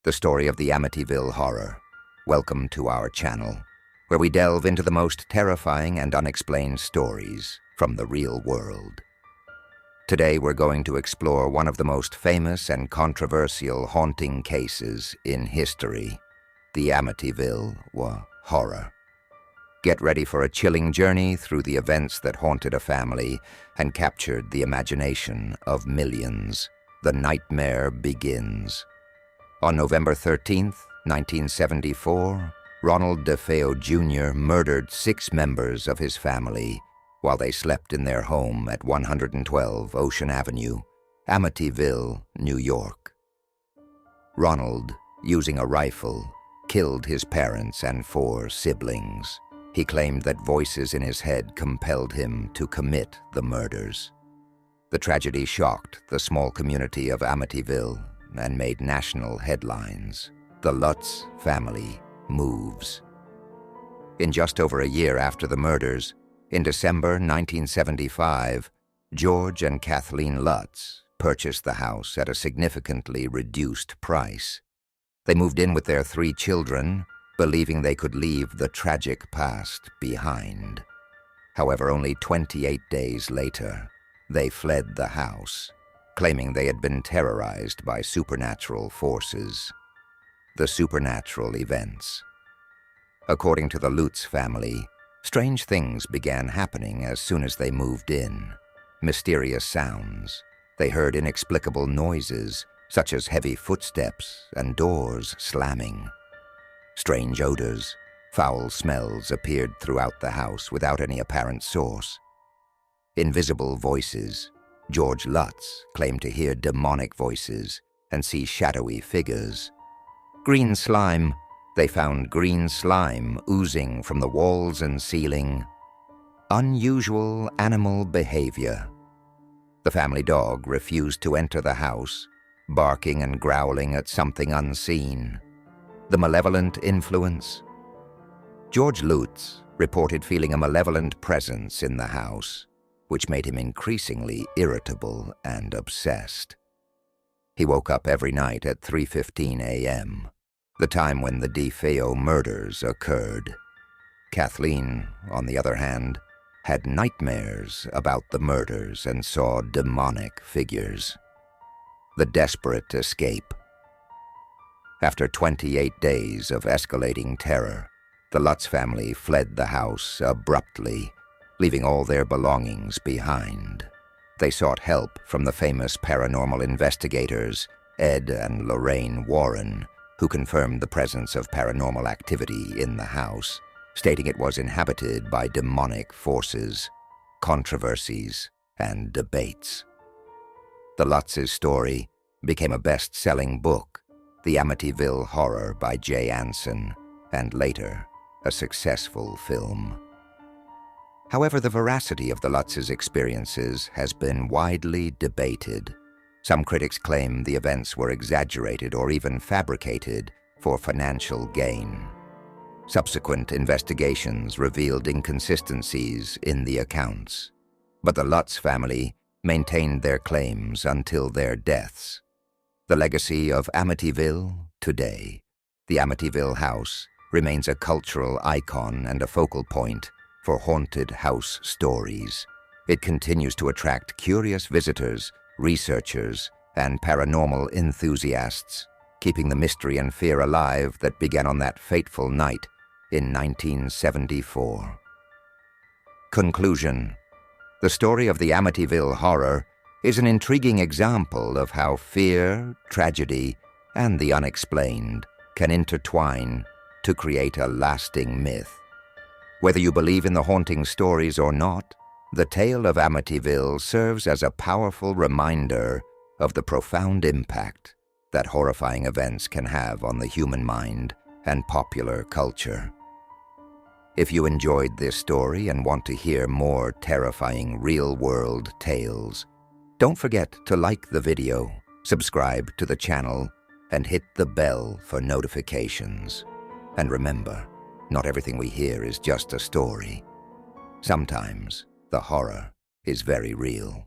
the story of the Amityville Horror. Welcome to our channel, where we delve into the most terrifying and unexplained stories from the real world. Today we're going to explore one of the most famous and controversial haunting cases in history, the Amityville Horror. Get ready for a chilling journey through the events that haunted a family and captured the imagination of millions. The nightmare begins. On November 13th, 1974, Ronald DeFeo Jr. murdered 6 members of his family while they slept in their home at 112 Ocean Avenue, Amityville, New York. Ronald, using a rifle, killed his parents and 4 siblings. He claimed that voices in his head compelled him to commit the murders. The tragedy shocked the small community of Amityville and made national headlines. The Lutz family moves. In just over a year after the murders, in December 1975, George and Kathleen Lutz purchased the house at a significantly reduced price. They moved in with their 3 children, believing they could leave the tragic past behind. However, only 28 days later, they fled the house, claiming they had been terrorized by supernatural forces. The supernatural events. According to the Lutz family, strange things began happening as soon as they moved in. Mysterious sounds. They heard inexplicable noises, such as heavy footsteps and doors slamming. Strange odors, foul smells appeared throughout the house without any apparent source. Invisible voices. George Lutz claimed to hear demonic voices and see shadowy figures. Green slime. They found green slime oozing from the walls and ceiling. Unusual animal behavior. The family dog refused to enter the house, barking and growling at something unseen. The malevolent influence. George Lutz reported feeling a malevolent presence in the house, which made him increasingly irritable and obsessed. He woke up every night at 3:15 a.m., the time when the DeFeo murders occurred. Kathleen, on the other hand, had nightmares about the murders and saw demonic figures. The desperate escape. After 28 days of escalating terror, the Lutz family fled the house abruptly, leaving all their belongings behind. They sought help from the famous paranormal investigators, Ed and Lorraine Warren, who confirmed the presence of paranormal activity in the house, stating it was inhabited by demonic forces, controversies, and debates. The Lutz's story became a best-selling book, The Amityville Horror by Jay Anson, and later, a successful film. However, the veracity of the Lutz's experiences has been widely debated. Some critics claim the events were exaggerated or even fabricated for financial gain. Subsequent investigations revealed inconsistencies in the accounts, but the Lutz family maintained their claims until their deaths. The legacy of Amityville today. The Amityville house remains a cultural icon and a focal point for haunted house stories. It continues to attract curious visitors, researchers, and paranormal enthusiasts, keeping the mystery and fear alive that began on that fateful night in 1974. Conclusion. The story of the Amityville Horror is an intriguing example of how fear, tragedy, and the unexplained can intertwine to create a lasting myth. Whether you believe in the haunting stories or not, the tale of Amityville serves as a powerful reminder of the profound impact that horrifying events can have on the human mind and popular culture. If you enjoyed this story and want to hear more terrifying real-world tales, don't forget to like the video, subscribe to the channel, and hit the bell for notifications. And remember, not everything we hear is just a story. Sometimes the horror is very real.